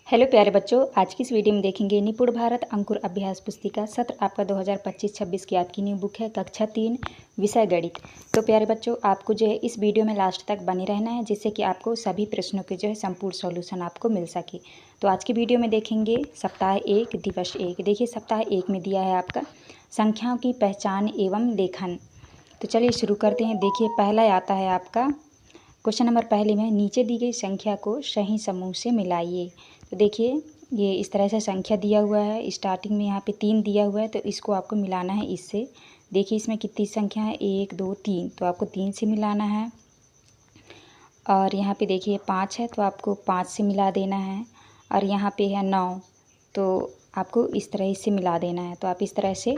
Hello प्यारे बच्चों, आज की इस वीडियो में देखेंगे निपुण भारत अंकुर अभ्यास पुस्तिका सत्र आपका 2025-26 की आपकी न्यू बुक है कक्षा 3 विषय गणित। तो प्यारे बच्चों, आपको जो है इस वीडियो में लास्ट तक बने रहना है जिससे कि आपको सभी प्रश्नों के जो है संपूर्ण सॉल्यूशन आपको मिल सके। तो आज की वीडियो में देखेंगे सप्ताह 1 दिवस 1। देखिए सप्ताह 1 में दिया है आपका संख्याओं की पहचान एवं लेखन। तो चलिए शुरू करते हैं। देखिए पहला आता है आपका क्वेश्चन नंबर पहले में, नीचे दी गई संख्या को सही समूह से मिलाइए। तो देखिए ये इस तरह से संख्या दिया हुआ है, स्टार्टिंग में यहाँ पे 3 दिया हुआ है तो इसको आपको मिलाना है इससे। देखिए इसमें कितनी संख्या है, 1 2 3, तो आपको 3 से मिलाना है। और यहाँ पे देखिए 5 है तो आपको 5 से मिला देना है। और यहाँ पे है 9, तो आपको इस तरह से मिला देना है। तो आप इस तरह से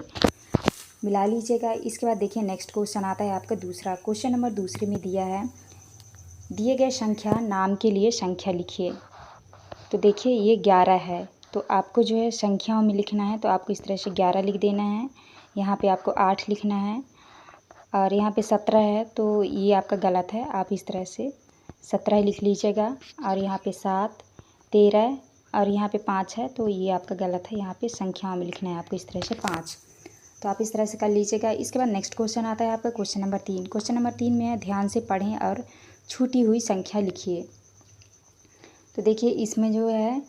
मिला लीजिएगा। इसके बाद देखिए नेक्स्ट क्वेश्चन आता है आपका दूसरा। क्वेश्चन नंबर दूसरे में दिया है, दिए गए संख्या नाम के लिए संख्या लिखिए। तो देखिए ये 11 है, तो आपको जो है संख्याओं में लिखना है तो आपको इस तरह से 11 लिख देना है। यहाँ पे आपको 8 लिखना है। और यहाँ पे 17 है तो ये आपका गलत है, आप इस तरह से 17 लिख लीजिएगा। और यहाँ पे 7 13 और यहाँ पे 5 है तो ये आपका गलत है, यहाँ पे संख्याओं में लिखना है आपको इस तरह से 5। तो आप इस तरह से कर लीजिएगा। इसके बाद नेक्स्ट क्वेश्चन आता है आपका क्वेश्चन नंबर 3। क्वेश्चन नंबर 3 में है, ध्यान से पढ़ें और छूटी हुई संख्या लिखिए। तो देखिए इसमें जो है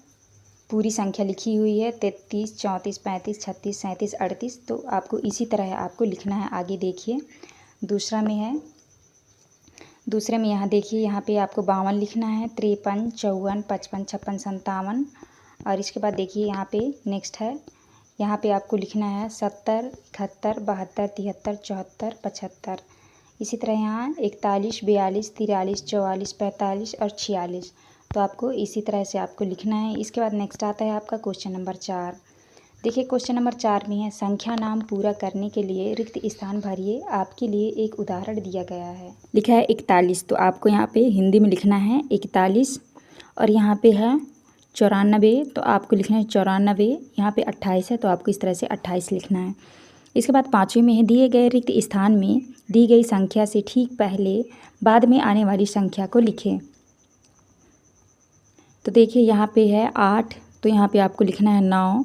पूरी संख्या लिखी हुई है 33 34 35 36 37 38, तो आपको इसी तरह आपको लिखना है। आगे देखिए दूसरा में है, दूसरे में यहाँ देखिए यहाँ पे आपको 52 लिखना है, 53 54 55 56 57। और इसके बाद देखिए यहाँ पे नेक्स्ट है, यहाँ पे आपको लिखना है 70 71 72 73 74 75। इसी तरह यहाँ 41 42 43 44 45 और 46, तो आपको इसी तरह से आपको लिखना है। इसके बाद नेक्स्ट आता है आपका क्वेश्चन नंबर 4। देखिए क्वेश्चन नंबर 4 में है, संख्या नाम पूरा करने के लिए रिक्त स्थान भरिए। आपके लिए एक उदाहरण दिया गया है, लिखा है 41, तो आपको यहाँ पे हिंदी में लिखना है 41। और यहाँ पे है 94, तो आपको लिखना है 94। यहाँ पे 28 है तो आपको इस तरह से 28 लिखना है। इसके बाद 5वें में है, दिए गए रिक्त स्थान में दी गई संख्या से ठीक पहले बाद में आने वाली संख्या को लिखें। तो देखिए यहाँ पे है 8, तो यहाँ पे आपको लिखना है 9।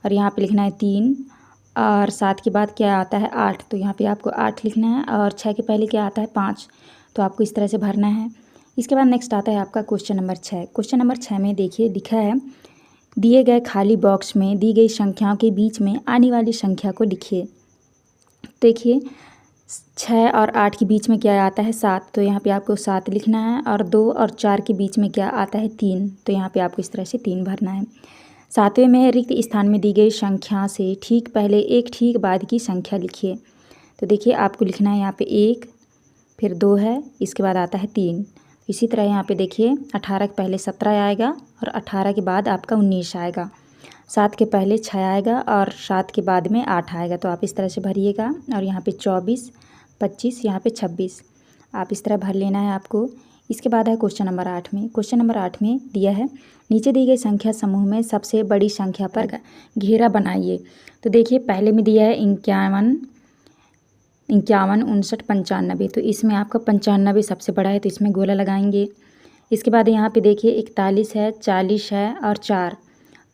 और यहाँ पे लिखना है 3। और 7 के बाद क्या आता है 8, तो यहाँ पे आपको 8 लिखना है। और 6 के पहले क्या आता है 5, तो आपको इस तरह से भरना है। इसके बाद नेक्स्ट आता है आपका क्वेश्चन नंबर 6। क्वेश्चन नंबर 6 में देखिए लिखा है, दिए गए खाली बॉक्स में दी गई संख्याओं के बीच में आने वाली संख्या को लिखिए। देखिए 6 और 8 के बीच में क्या आता है 7, तो यहाँ पे आपको 7 लिखना है। और 2 और 4 के बीच में क्या आता है 3, तो यहाँ पे आपको इस तरह से 3 भरना है। 7वें में रिक्त स्थान में दी गई संख्या से ठीक पहले एक ठीक बाद की संख्या लिखिए। तो देखिए आपको लिखना है यहाँ पे 1, फिर 2 है, इसके बाद आता है 3। इसी तरह यहाँ पे देखिए 18 के पहले 17 आएगा और 18 के बाद आपका 19 आएगा, 7 के पहले 6 आएगा और 7 के बाद में 8 आएगा, तो आप इस तरह से भरिएगा। और यहाँ पे 24 25, यहाँ पे 26, आप इस तरह भर लेना है आपको। इसके बाद है क्वेश्चन नंबर 8 में। क्वेश्चन नंबर 8 में दिया है, नीचे दी गई संख्या समूह में सबसे बड़ी संख्या पर घेरा बनाइए। तो देखिए पहले में दिया है 51 51 59 95, तो इसमें आपका 95 सबसे बड़ा है तो इसमें गोला लगाएंगे। इसके बाद यहाँ पे देखिए 41 है, 40 है और 4,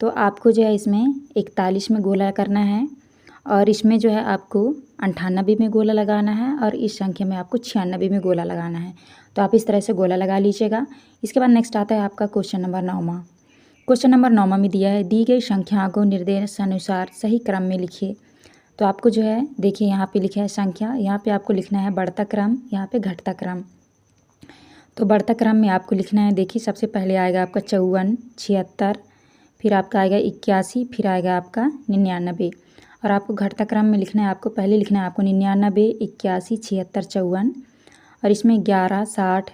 तो आपको जो है इसमें 41 में गोला करना है। और इसमें जो है आपको 98 में गोला लगाना है और इस संख्या में आपको 96 में गोला लगाना है, तो आप इस तरह से गोला लगा लीजिएगा। इसके बाद नेक्स्ट आता है आपका क्वेश्चन नंबर 9। क्वेश्चन नंबर 9 में दिया है, दी गई संख्या को निर्देशानुसार सही क्रम में लिखिए। तो आपको जो है देखिए यहाँ पे लिखा है संख्या, यहाँ पे आपको लिखना है बढ़ता क्रम, यहाँ पे घटता क्रम। तो बढ़ता क्रम में आपको लिखना है, देखिए सबसे पहले आएगा आपका 54 76, फिर आपका आएगा 81, फिर आएगा आपका 99। और आपको घटता क्रम में लिखना है, आपको पहले लिखना है आपको 99 81 76 54। और इसमें 11 60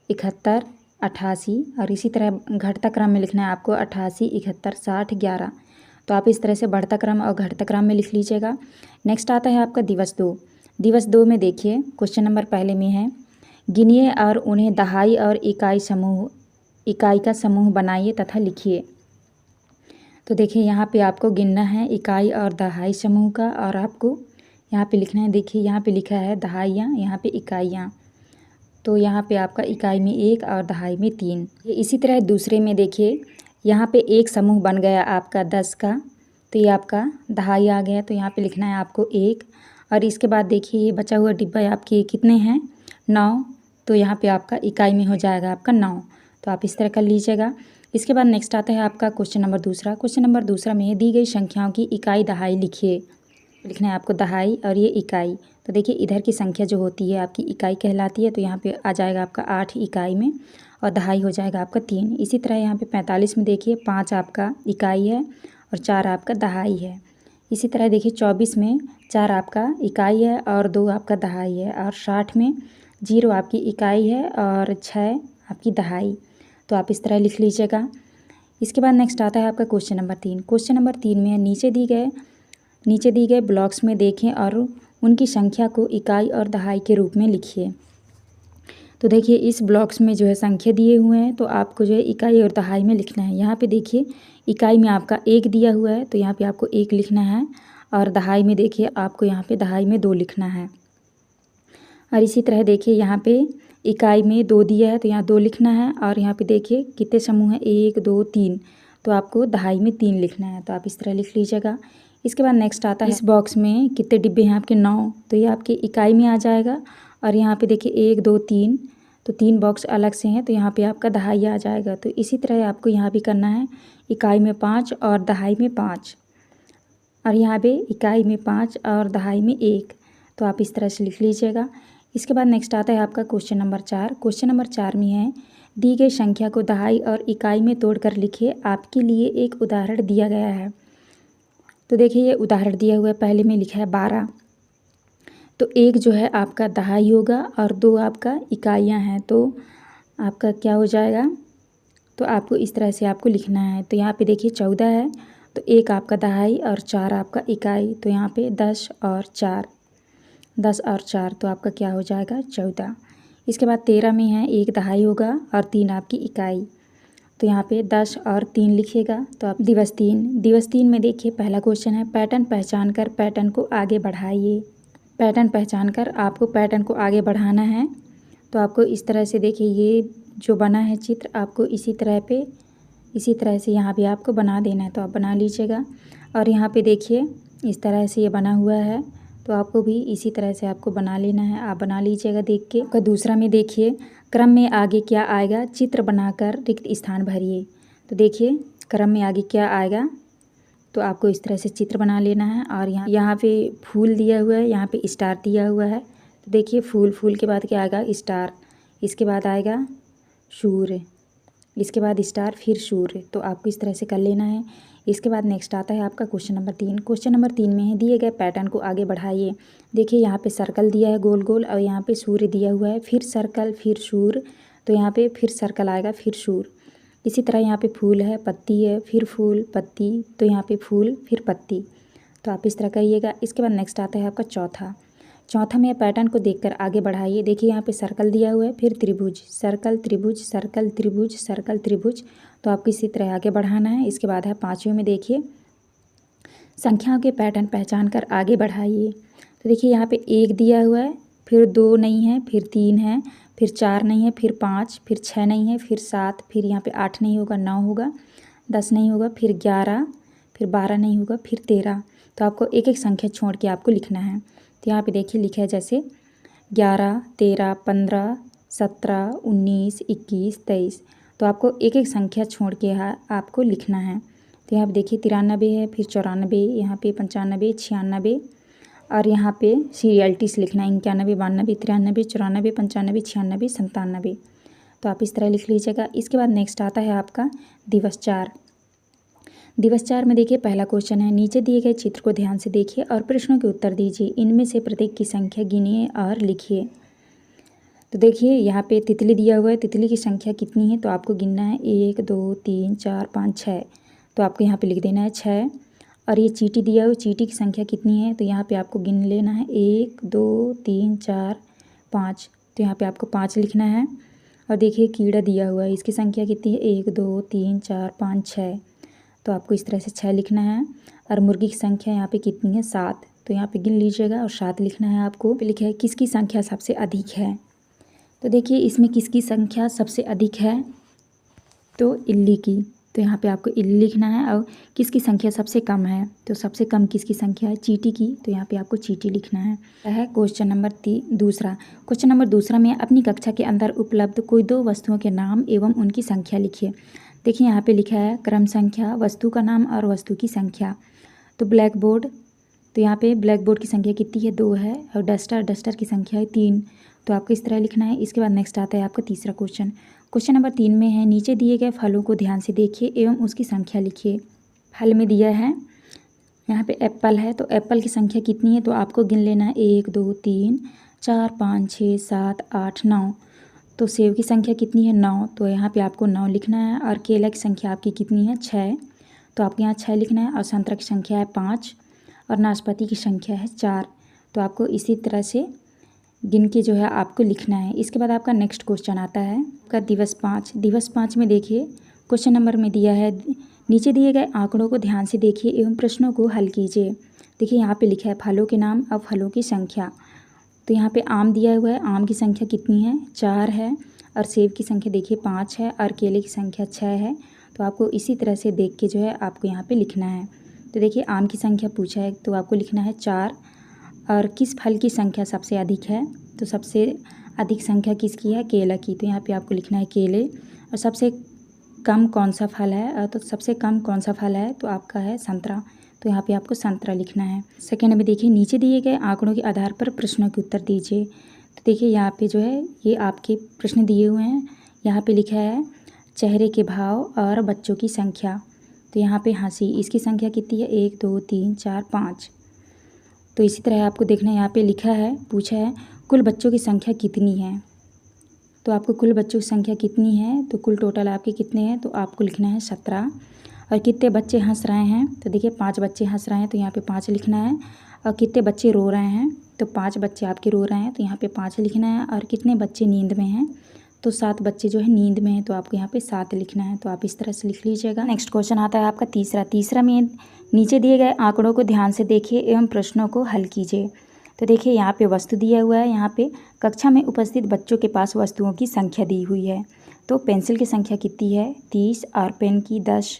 71 88, और इसी तरह घटता क्रम में लिखना है आपको 88 71 60 11। तो आप इस तरह से बढ़ता क्रम और घटता क्रम में लिख लीजिएगा। नेक्स्ट आता है आपका दिवस 2। दिवस 2 में देखिए क्वेश्चन नंबर पहले में है, गिनिए और उन्हें दहाई और इकाई का समूह बनाइए तथा लिखिए। तो देखिए यहाँ पे आपको गिनना है इकाई और दहाई समूह का, और आपको यहाँ पे लिखना है, देखिए यहाँ पे लिखा है दहाइयाँ, यहाँ पे इकाइयाँ, तो यहाँ पे आपका इकाई में 1 और दहाई में 3। इसी तरह दूसरे में देखिए यहाँ पे एक समूह बन गया आपका 10 का, तो ये आपका दहाई आ गया। तो यहाँ पे लिखना है आपको 1। और इसके बाद देखिए ये बचा हुआ डिब्बा आपके कितने हैं, 9। तो यहाँ पे आपका इकाई में हो जाएगा आपका 9। तो आप इस तरह कर लीजिएगा। इसके बाद नेक्स्ट आता है आपका क्वेश्चन नंबर दूसरा। क्वेश्चन नंबर दूसरा में दी गई संख्याओं की इकाई दहाई लिखिए। लिखना है आपको दहाई और ये इकाई। तो देखिए इधर की संख्या जो होती है आपकी इकाई कहलाती है, तो यहाँ पे आ जाएगा आपका 8 इकाई में और दहाई हो जाएगा आपका 3। इसी तरह यहाँ पे 45 में देखिए 5 आपका इकाई है और 4 आपका दहाई है। इसी तरह देखिए 24 में 4 आपका इकाई है और 2 आपका दहाई है। और 60 में 0 आपकी इकाई है और 6 आपकी दहाई। तो आप इस तरह लिख लीजिएगा। इसके बाद नेक्स्ट आता है आपका क्वेश्चन नंबर 3। क्वेश्चन नंबर 3 में नीचे दी गए ब्लॉक्स में देखें और उनकी संख्या को इकाई और दहाई के रूप में लिखिए। तो देखिए इस ब्लॉक्स में जो है संख्या दिए हुए हैं, तो आपको जो है इकाई और दहाई में लिखना है। यहाँ पे देखिए इकाई में आपका 1 दिया हुआ है, तो यहाँ पे आपको 1 लिखना है। और दहाई में देखिए आपको यहाँ पे दहाई में 2 लिखना है। और इसी तरह देखिए यहाँ पे इकाई में 2 दिया है, तो यहाँ 2 लिखना है। और यहाँ पे देखिए कितने समूह हैं, 1 2 3, तो आपको दहाई में 3 लिखना है। तो आप इस तरह लिख लीजिएगा। इसके बाद नेक्स्ट आता है इस बॉक्स में कितने डिब्बे हैं आपके, 9। तो ये आपके इकाई में आ जाएगा। और यहाँ पे देखिए 1 2 3, तो 3 बॉक्स अलग से हैं, तो यहाँ पे आपका दहाई आ जाएगा। तो इसी तरह आपको यहाँ भी करना है, इकाई में 5 और दहाई में 5, और यहाँ पे इकाई में 5 और दहाई में 1। तो आप इस तरह से लिख लीजिएगा। इसके बाद नेक्स्ट आता है आपका क्वेश्चन नंबर 4। क्वेश्चन नंबर 4 में है दी गई संख्या को दहाई और इकाई में तोड़कर लिखिए। आपके लिए एक उदाहरण दिया गया है। तो देखिए ये उदाहरण दिया हुआ है, पहले में लिखा है 12। तो 1 जो है आपका दहाई होगा और 2 आपका इकाइयाँ हैं, तो आपका क्या हो जाएगा। तो आपको इस तरह से आपको लिखना है। तो यहाँ पे देखिए 14 है, तो 1 आपका दहाई और 4 आपका इकाई। तो यहाँ पे 10 और 4, तो आपका क्या हो जाएगा 14। इसके बाद 13 में है 1 दहाई होगा और 3 आपकी इकाई। तो यहाँ पे 10 और 3 लिखिएगा। तो आप दिवस 3 में देखिए पहला क्वेश्चन है पैटर्न पहचान कर पैटर्न को आगे बढ़ाइए। पैटर्न पहचान कर आपको पैटर्न को आगे बढ़ाना है। तो आपको इस तरह से देखिए ये जो बना है चित्र, आपको इसी तरह से यहाँ भी आपको बना देना है। तो आप बना लीजिएगा। और यहाँ पे देखिए इस तरह से ये बना हुआ है, तो आपको भी इसी तरह से आपको बना लेना है। आप बना लीजिएगा देख के। आपका दूसरा में देखिए क्रम में आगे क्या आएगा, चित्र बनाकर रिक्त स्थान भरिए। तो देखिए क्रम में आगे क्या आएगा, तो आपको इस तरह से चित्र बना लेना है। और यहाँ पे फूल दिया हुआ है, यहाँ पे स्टार दिया हुआ है। तो देखिए फूल के बाद क्या आएगा, स्टार, इसके बाद आएगा सूर्य, इसके बाद स्टार, फिर सूर्य। तो आपको इस तरह से कर लेना है। इसके बाद नेक्स्ट आता है आपका क्वेश्चन नंबर 3। क्वेश्चन नंबर 3 में है दिए गए पैटर्न को आगे बढ़ाइए। देखिए यहाँ पे सर्कल दिया है गोल गोल, और यहाँ पे सूर्य दिया हुआ है, फिर सर्कल, फिर सूर्य। तो यहाँ पे फिर सर्कल आएगा, फिर सूर्य। इसी तरह यहाँ पे फूल है, पत्ती है, फिर फूल, पत्ती। तो यहाँ पे फूल, फिर पत्ती। तो आप इस तरह करिएगा। इसके बाद नेक्स्ट आता है आपका चौथा में पैटर्न को देखकर आगे बढ़ाइए। देखिए यहाँ पे सर्कल दिया हुआ है, फिर त्रिभुज, सर्कल त्रिभुज, सर्कल त्रिभुज, सर्कल त्रिभुज। तो आपको इसी तरह आगे बढ़ाना है। इसके बाद है 5वें में देखिए संख्याओं के पैटर्न पहचान कर आगे बढ़ाइए। तो देखिए यहाँ पे 1 दिया हुआ है, फिर 2 नहीं है, फिर 3 है, फिर 4 नहीं है, फिर 5, फिर 6 नहीं है, फिर 7, फिर यहाँ पे 8 नहीं होगा, 9 होगा, 10 नहीं होगा, फिर 11, फिर 12 नहीं होगा, फिर 13। तो आपको एक एक संख्या छोड़ के आपको लिखना है। तो यहाँ पे देखिए लिखा है जैसे 11, 13, 15, 17, 19, 21, 23। तो आपको एक एक संख्या छोड़ के आपको लिखना है। तो यहाँ पे देखिए 93 है, फिर 94, यहाँ पे 95, 96, और यहाँ पे सीरियलिटी से लिखना है 91, 92, 93, 94, 95, 96, 97। तो आप इस तरह लिख लीजिएगा। इसके बाद नेक्स्ट आता है आपका दिवस 4। दिवस 4 में देखिए पहला क्वेश्चन है नीचे दिए गए चित्र को ध्यान से देखिए और प्रश्नों के उत्तर दीजिए। इनमें से प्रत्येक की संख्या गिनिए और लिखिए। तो देखिए यहाँ पे तितली दिया हुआ है, तितली की संख्या कितनी है, तो आपको गिनना है 1 2 3 4 5 6। तो आपको यहाँ पे लिख देना है 6। और ये चींटी दिया हुआ, चींटी की संख्या कितनी है, तो यहाँ पे आपको गिन लेना है 1 2 3 4 5। तो यहाँ पे आपको 5 लिखना है। और देखिए कीड़ा दिया हुआ है, इसकी संख्या कितनी है, 1 2 3 4 5 6। तो आपको इस तरह से 6 लिखना है। और मुर्गी की संख्या यहाँ पे कितनी है, 7। तो यहाँ पे गिन लीजिएगा और 7 लिखना है आपको। लिखा है किसकी संख्या सबसे अधिक है। तो देखिए इसमें किसकी संख्या सबसे अधिक है, तो इल्ली की। तो यहाँ पे आपको लिखना है। और किसकी संख्या सबसे कम है, तो सबसे कम किसकी संख्या है, चींटी की, तो यहाँ पे आपको चींटी लिखना है। क्वेश्चन नंबर दूसरा। क्वेश्चन नंबर दूसरा में अपनी कक्षा के अंदर उपलब्ध कोई दो वस्तुओं के नाम एवं उनकी संख्या लिखिए। देखिए यहाँ पे लिखा है क्रम संख्या, वस्तु का नाम और वस्तु की संख्या। तो ब्लैक बोर्ड, तो यहाँ पे ब्लैक बोर्ड की संख्या कितनी है, 2 है। और डस्टर की संख्या है 3। तो आपको इस तरह लिखना है। इसके बाद नेक्स्ट आता है आपका तीसरा क्वेश्चन। क्वेश्चन नंबर 3 में है नीचे दिए गए फलों को ध्यान से देखिए एवं उसकी संख्या लिखिए। फल में दिया है यहाँ पे एप्पल है, तो एप्पल की संख्या कितनी है, तो आपको गिन लेना है 1 2 3 4 5 6 7 8 9। तो सेब की संख्या कितनी है, 9, तो यहाँ पे आपको 9 लिखना है। और केला की संख्या आपकी कितनी है, 6, तो आपको यहाँ 6 लिखना है। और संतरा की संख्या है 5 और नाशपाती की संख्या है 4। तो आपको इसी तरह से गिन के जो है आपको लिखना है। इसके बाद आपका नेक्स्ट क्वेश्चन आता है आपका दिवस 5। दिवस 5 में देखिए क्वेश्चन नंबर में दिया है नीचे दिए गए आंकड़ों को ध्यान से देखिए एवं प्रश्नों को हल कीजिए। देखिए यहाँ पे लिखा है फलों के नाम और फलों की संख्या। तो यहाँ पे आम दिया हुआ है, आम की संख्या कितनी है, 4 है। और सेब की संख्या देखिए 5 है और केले की संख्या 6 है। तो आपको इसी तरह से देख के जो है आपको यहाँ पे लिखना है। तो देखिए आम की संख्या पूछा है, तो आपको लिखना है 4। और किस फल की संख्या सबसे अधिक है, तो सबसे अधिक संख्या किसकी है, केला की, तो यहाँ पे आपको लिखना है केले। और सबसे कम कौन सा फल है, तो सबसे कम कौन सा फल है, तो आपका है संतरा, तो यहाँ पे आपको संतरा लिखना है। सेकेंड में देखिए नीचे दिए गए आंकड़ों के आधार पर प्रश्नों के उत्तर दीजिए। तो देखिए यहाँ पे जो है ये आपके प्रश्न दिए हुए हैं। यहाँ पे लिखा है चेहरे के भाव और बच्चों की संख्या। तो यहाँ पे हंसी, इसकी संख्या कितनी है, 1 2 3 4 5। तो इसी तरह आपको देखना है, यहाँ पे लिखा है पूछा है कुल बच्चों की संख्या कितनी है। तो आपको कुल बच्चों की संख्या कितनी है, तो कुल टोटल आपके कितने हैं, तो आपको लिखना है 17। और कितने बच्चे हंस रहे हैं, तो देखिए 5 बच्चे हंस रहे हैं, तो यहाँ पे 5 लिखना है। और कितने बच्चे रो रहे हैं, तो 5 बच्चे आपके रो रहे हैं, तो यहाँ पे 5 लिखना है। और कितने बच्चे नींद में हैं, तो 7 बच्चे जो है नींद में हैं, तो आपको यहाँ पे 7 लिखना है। तो आप इस तरह से लिख लीजिएगा। नेक्स्ट क्वेश्चन आता है आपका तीसरा में नीचे दिए गए आंकड़ों को ध्यान से देखिए एवं प्रश्नों को हल कीजिए। तो देखिए यहाँ पे वस्तु दिया हुआ है, यहाँ पे कक्षा में उपस्थित बच्चों के पास वस्तुओं की संख्या दी हुई है। तो पेंसिल की संख्या कितनी है, 30, और पेन की 10,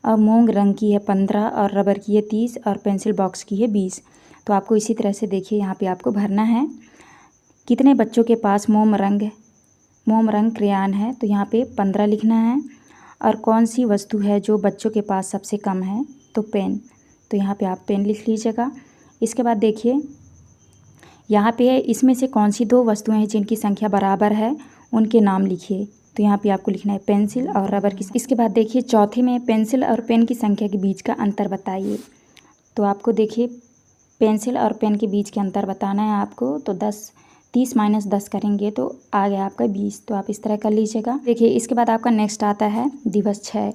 और मोम रंग की है 15, और रबर की है 30, और पेंसिल बॉक्स की है 20। तो आपको इसी तरह से देखिए यहाँ पे आपको भरना है कितने बच्चों के पास मोम रंग क्रेयॉन है, तो यहाँ पे 15 लिखना है। और कौन सी वस्तु है जो बच्चों के पास सबसे कम है, तो पेन, तो यहाँ पे आप पेन लिख लीजिएगा। इसके बाद देखिए यहाँ पे है इसमें से कौन सी 2 वस्तुएं हैं जिनकी संख्या बराबर है, उनके नाम लिखिए। तो यहाँ पे आपको लिखना है पेंसिल और रबर की। इसके बाद देखिए चौथे में पेंसिल और पेन की संख्या के बीच का अंतर बताइए। तो आपको देखिए पेंसिल और पेन के बीच के अंतर बताना है आपको। तो 30 - 10 करेंगे तो आ गया आपका 20। तो आप इस तरह कर लीजिएगा। देखिए इसके बाद आपका नेक्स्ट आता है दिवस 6।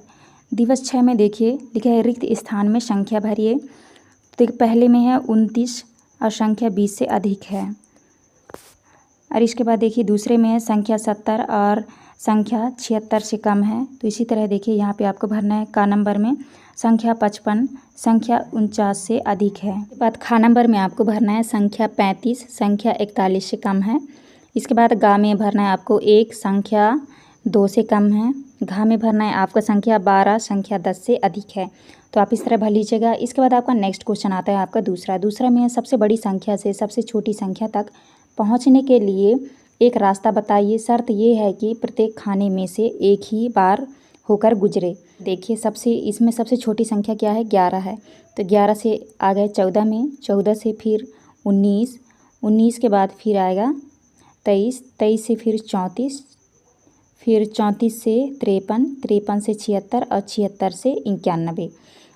दिवस 6 में देखिए लिखा है रिक्त स्थान में संख्या भरिए। तो देखिए पहले में है 29 और संख्या 20 से अधिक है। और इसके बाद देखिए दूसरे में है संख्या 70 और संख्या 76 से कम है। तो इसी तरह देखिए यहाँ पे आपको भरना है का नंबर में संख्या 55 संख्या 49 से अधिक है। इसके बाद खा नंबर में आपको भरना है संख्या 35 संख्या 41 से कम है। इसके बाद गा में भरना है आपको 1 संख्या 2 से कम है। घा में भरना है आपका संख्या 12 संख्या 10 से अधिक है। तो आप इस तरह भर लीजिएगा। इसके बाद आपका नेक्स्ट क्वेश्चन आता है आपका दूसरा में है सबसे बड़ी संख्या से सबसे छोटी संख्या तक पहुंचने के लिए एक रास्ता बताइए। शर्त ये है कि प्रत्येक खाने में से एक ही बार होकर गुजरे। देखिए इसमें सबसे छोटी संख्या क्या है, 11 है। तो 11 से आ गए 14 में, 14 से फिर 19, 19 के बाद फिर आएगा 23, 23 से फिर 34, फिर 34 से 53, 53 से 76 और 76 से 91।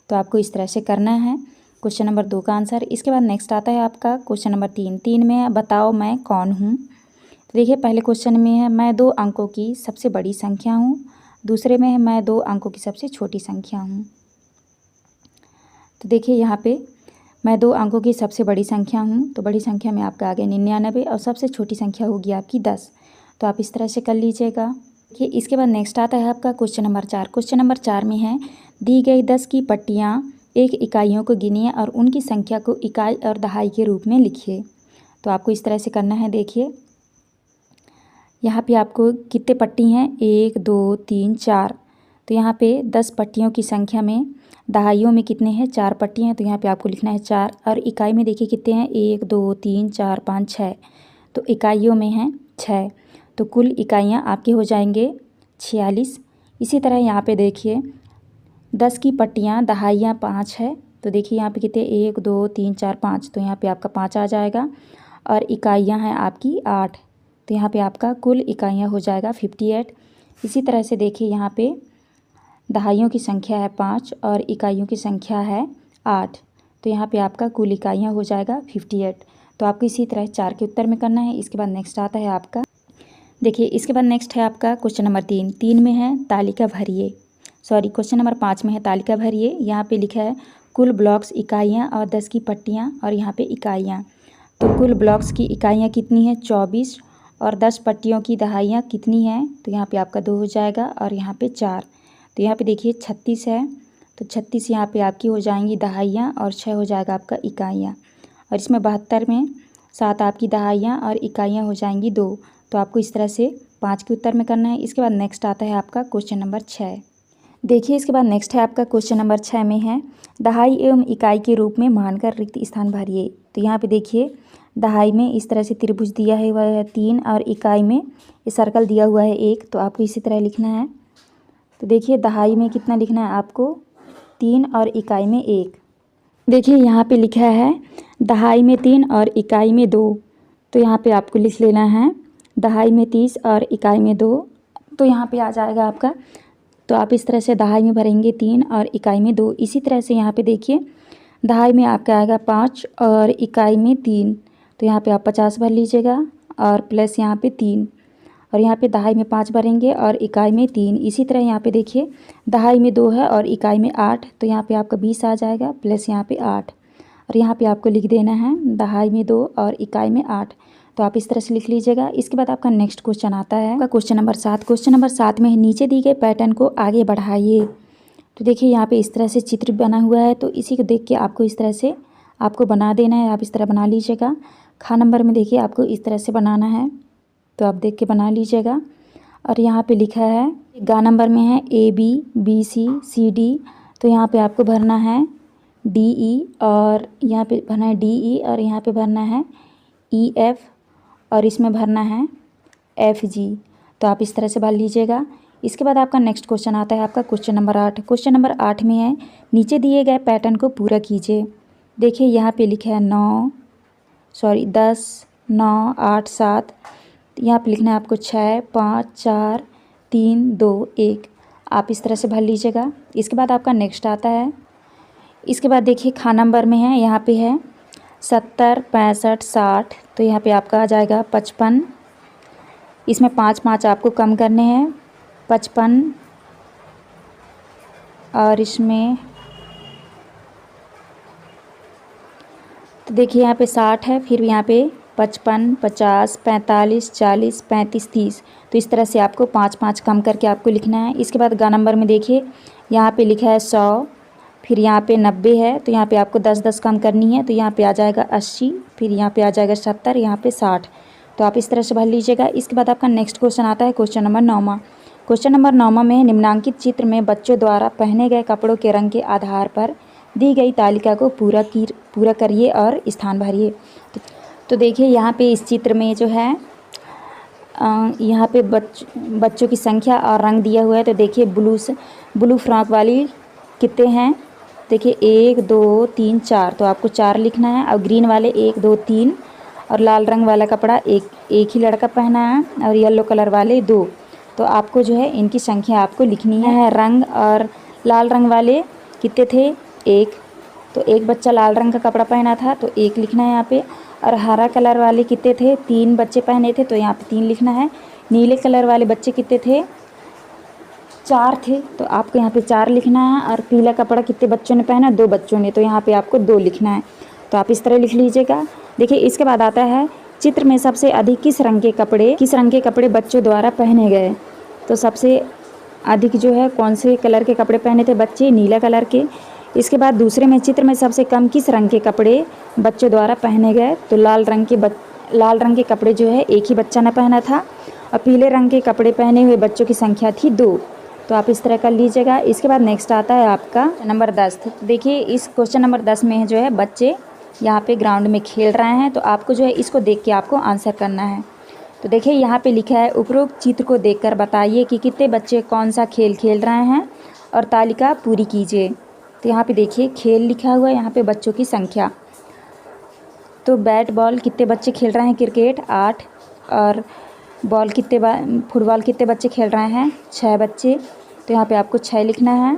तो आपको इस तरह से करना है क्वेश्चन नंबर 2 का आंसर। इसके बाद नेक्स्ट आता है आपका क्वेश्चन नंबर 3 में है बताओ मैं कौन हूँ। तो देखिए पहले क्वेश्चन में है मैं 2 अंकों की सबसे बड़ी संख्या हूँ। दूसरे में है मैं 2 अंकों की सबसे छोटी संख्या हूँ। तो देखिए यहाँ पे मैं 2 अंकों की सबसे बड़ी संख्या हूँ। तो बड़ी संख्या में आपका आ गया 99 और सबसे छोटी संख्या होगी आपकी 10। तो आप इस तरह से कर लीजिएगा। देखिए इसके बाद नेक्स्ट आता है आपका क्वेश्चन नंबर 4। क्वेश्चन नंबर 4 में है दी गई 10 की पट्टियाँ 1 इकाइयों को गिनिए और उनकी संख्या को इकाई और दहाई के रूप में लिखिए। तो आपको इस तरह से करना है। देखिए यहाँ पे आपको कितने पट्टी हैं, 1 2 3 4। तो यहाँ पे 10 पट्टियों की संख्या में दहाइयों में कितने हैं, 4 पट्टियाँ हैं, तो यहाँ पे आपको लिखना है 4। और इकाई में देखिए कितने हैं, 1 2 3 4 5 6, तो इकाइयों में हैं 6, तो कुल इकाइयाँ आपके हो जाएंगे 46। इसी तरह यहाँ पे देखिए 10 की पट्टियाँ दहाइयाँ 5 है, तो देखिए यहाँ पे कितने 1 2 3 4 5, तो यहाँ पे आपका 5 आ जाएगा। और इकाइयाँ हैं आपकी 8, तो यहाँ पे आपका कुल इकाइयाँ हो जाएगा 58। इसी तरह से देखिए यहाँ पे दहाइयों की संख्या है 5 और इकाइयों की संख्या है 8, तो यहाँ पे आपका कुल इकाइयाँ हो जाएगा 58। तो आपको इसी तरह 4 के उत्तर में करना है। इसके बाद नेक्स्ट आता है आपका, देखिए इसके बाद नेक्स्ट है आपका क्वेश्चन नंबर 3 में है तालिका भरिए, क्वेश्चन नंबर 5 में है तालिका भरिए। यहाँ पे लिखा है कुल ब्लॉक्स इकाइयाँ और 10 की पट्टियाँ और यहाँ पे इकाइयाँ। तो कुल ब्लॉक्स की इकाइयाँ कितनी है 24 और 10 पट्टियों की दहाइयाँ कितनी हैं, तो यहाँ पे आपका 2 हो जाएगा और यहाँ पे 4, तो यहाँ पे देखिए 36 है, तो 36 यहाँ पे आपकी हो जाएंगी दहाइयाँ और 6 हो जाएगा आपका इकाइयाँ। और इसमें 72 में 7 आपकी दहाइयाँ और इकाइयाँ हो जाएंगी 2, तो आपको इस तरह से 5 के उत्तर में करना है। इसके बाद नेक्स्ट आता है आपका क्वेश्चन नंबर 6। देखिए इसके बाद नेक्स्ट है आपका क्वेश्चन नंबर 6 में है दहाई एवं इकाई के रूप में मानकर रिक्त स्थान भरिए। तो यहाँ पे देखिए दहाई में इस तरह से त्रिभुज दिया है वह है 3 और इकाई में ये सर्कल दिया हुआ है 1, तो आपको इसी तरह लिखना है। तो देखिए दहाई में कितना लिखना है आपको 3 और इकाई में 1। देखिए यहाँ पे लिखा है दहाई में 3 और इकाई में 2, तो यहाँ पे आपको लिख लेना है दहाई में 30 और इकाई में 2, तो यहाँ पे आ जाएगा आपका। तो आप इस तरह से दहाई में भरेंगे 3 और इकाई में 2। इसी तरह से यहाँ पे देखिए दहाई में आपका आएगा 5 और इकाई में 3, तो यहाँ पे आप 50 भर लीजिएगा और प्लस यहाँ पे 3, और यहाँ पे दहाई में 5 भरेंगे और इकाई में 3। इसी तरह यहाँ पे देखिए दहाई में 2 है और इकाई में 8, तो यहाँ पे आपका 20 आ जाएगा प्लस यहाँ पे 8, और यहाँ पे आपको लिख देना है दहाई में 2 और इकाई में 8, तो आप इस तरह से लिख लीजिएगा। इसके बाद आपका नेक्स्ट क्वेश्चन आता है आपका क्वेश्चन नंबर 7। क्वेश्चन नंबर 7 में नीचे दी गए पैटर्न को आगे बढ़ाइए। तो देखिए यहाँ पे इस तरह से चित्र बना हुआ है, तो इसी को देख के आपको इस तरह से आपको बना देना है। आप इस तरह बना लीजिएगा। खा नंबर में देखिए आपको इस तरह से बनाना है, तो आप देख के बना लीजिएगा। और यहाँ पे लिखा है गा नंबर में है AB BC CD, तो यहाँ पे आपको भरना है DE और यहाँ पे भरना है DE और यहाँ पे भरना है EF और इसमें भरना है FG, तो आप इस तरह से भर लीजिएगा। इसके बाद आपका नेक्स्ट क्वेश्चन आता है आपका क्वेश्चन नंबर 8। क्वेश्चन नंबर 8 में है नीचे दिए गए पैटर्न को पूरा कीजिए। देखिए यहाँ पे लिखा है 10 9 8 7, यहाँ पे लिखना है आपको 6 5 4 3 2 1, आप इस तरह से भर लीजिएगा। इसके बाद आपका नेक्स्ट आता है, इसके बाद देखिए खा नंबर में है यहाँ पे है 70 65 60, तो यहाँ पे आपका आ जाएगा 55। इसमें 5 5 आपको कम करने हैं 55, और इसमें तो देखिए यहाँ पे 60 है, फिर यहाँ पे 55 50 45 40 35 30, तो इस तरह से आपको 5 5 कम करके आपको लिखना है। इसके बाद गा नंबर में देखिए यहाँ पे लिखा है 100, फिर यहाँ पे 90 है, तो यहाँ पे आपको 10 10 कम करनी है, तो यहाँ पे आ जाएगा 80, फिर यहाँ पे आ जाएगा 70, यहाँ पे 60, तो आप इस तरह से भर लीजिएगा। इसके बाद आपका नेक्स्ट क्वेश्चन आता है क्वेश्चन नंबर 9। क्वेश्चन नंबर 9 में निम्नांकित चित्र में बच्चों द्वारा पहने गए कपड़ों के रंग के आधार पर दी गई तालिका को पूरा करिए और स्थान भरिए। तो देखिए यहाँ पे इस चित्र में जो है यहाँ पे बच्चों की संख्या और रंग दिया हुआ है। तो देखिए ब्लू फ्रॉक वाली कितने हैं, देखिए 1 2 3 4, तो आपको 4 लिखना है। और ग्रीन वाले 1 2 3, और लाल रंग वाला कपड़ा एक ही लड़का पहना है, और येलो कलर वाले 2, तो आपको जो है इनकी संख्या आपको लिखनी है। रंग और लाल रंग वाले कितने थे 1, तो एक बच्चा लाल रंग का कपड़ा पहना था, तो 1 लिखना है यहाँ पे। और हरा कलर वाले कितने थे 3 बच्चे पहने थे, तो यहाँ पे 3 लिखना है। नीले कलर वाले बच्चे कितने थे 4 थे, तो आपको यहाँ पे 4 लिखना है। और पीला कपड़ा कितने बच्चों ने पहना 2 बच्चों ने, तो यहाँ पे आपको 2 लिखना है, तो आप इस तरह लिख लीजिएगा। देखिए इसके बाद आता है चित्र में सबसे अधिक किस रंग के कपड़े बच्चों द्वारा पहने गए। तो सबसे अधिक जो है कौन से कलर के कपड़े पहने थे बच्चे, नीला कलर के। इसके बाद दूसरे में चित्र में सबसे कम किस रंग के कपड़े बच्चों द्वारा पहने गए। तो लाल रंग के कपड़े जो है एक ही बच्चा ने पहना था, और पीले रंग के कपड़े पहने हुए बच्चों की संख्या थी 2, तो आप इस तरह कर लीजिएगा। इसके बाद नेक्स्ट आता है आपका नंबर 10। देखिए इस क्वेश्चन नंबर 10 में जो है बच्चे यहाँ पे ग्राउंड में खेल रहे हैं, तो आपको जो है इसको देख के आपको आंसर करना है। तो देखिए यहाँ पे लिखा है उपरोक्त चित्र को देखकर बताइए कि कितने बच्चे कौन सा खेल खेल रहे हैं और तालिका पूरी कीजिए। तो यहाँ पे देखिए खेल लिखा हुआ है, यहाँ पे बच्चों की संख्या। तो बैट बॉल कितने बच्चे खेल रहे हैं, क्रिकेट 8, और बॉल फुटबॉल कितने बच्चे खेल रहे हैं, 6 बच्चे। तो यहाँ पे आपको 6 लिखना है।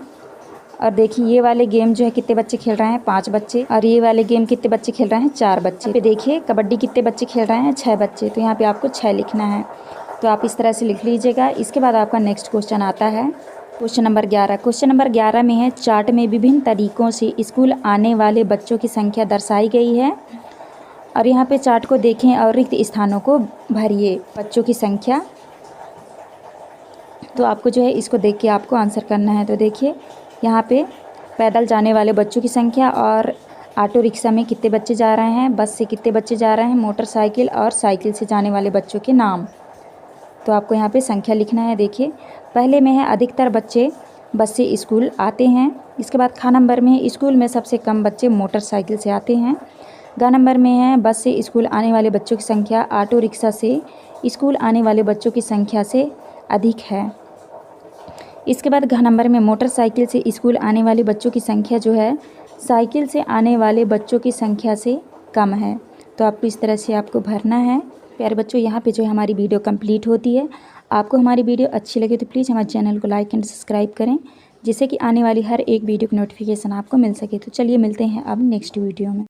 और देखिए ये वाले गेम जो है कितने बच्चे खेल रहे हैं, 5 बच्चे। और ये वाले गेम कितने बच्चे खेल रहे हैं, 4 बच्चे। पे देखिए कबड्डी कितने बच्चे खेल रहे हैं, 6 बच्चे। तो यहाँ पे आपको 6 लिखना है। तो आप इस तरह से लिख लीजिएगा। इसके बाद आपका नेक्स्ट क्वेश्चन आता है क्वेश्चन नंबर 11। क्वेश्चन नंबर 11 में है चार्ट में विभिन्न तरीकों से स्कूल आने वाले बच्चों की संख्या दर्शाई गई है, और यहाँ पे चार्ट को देखें और रिक्त स्थानों को भरिए। बच्चों की संख्या, तो आपको जो है इसको देख के आपको आंसर करना है। तो देखिए यहाँ पे पैदल जाने वाले बच्चों की संख्या, और ऑटो रिक्शा में कितने बच्चे जा रहे हैं, बस से कितने बच्चे जा रहे हैं, मोटरसाइकिल और साइकिल से जाने वाले बच्चों के नाम। तो आपको यहाँ पे संख्या लिखना है। देखिए पहले में है अधिकतर बच्चे बस से स्कूल आते हैं। इसके बाद खा नंबर में है स्कूल में सबसे कम बच्चे मोटरसाइकिल से आते हैं। ग नंबर में है बस से स्कूल आने वाले बच्चों की संख्या ऑटो रिक्शा से स्कूल आने वाले बच्चों की संख्या से अधिक है। इसके बाद घ नंबर में मोटरसाइकिल से स्कूल आने वाले बच्चों की संख्या जो है साइकिल से आने वाले बच्चों की संख्या से कम है। तो आपको इस तरह से आपको भरना है। प्यारे बच्चों यहाँ पे जो है हमारी वीडियो कंप्लीट होती है। आपको हमारी वीडियो अच्छी लगे तो प्लीज़ हमारे चैनल को लाइक एंड सब्सक्राइब करें, जिससे कि आने वाली हर एक वीडियो की नोटिफिकेशन आपको मिल सके। तो चलिए मिलते हैं अब नेक्स्ट वीडियो में।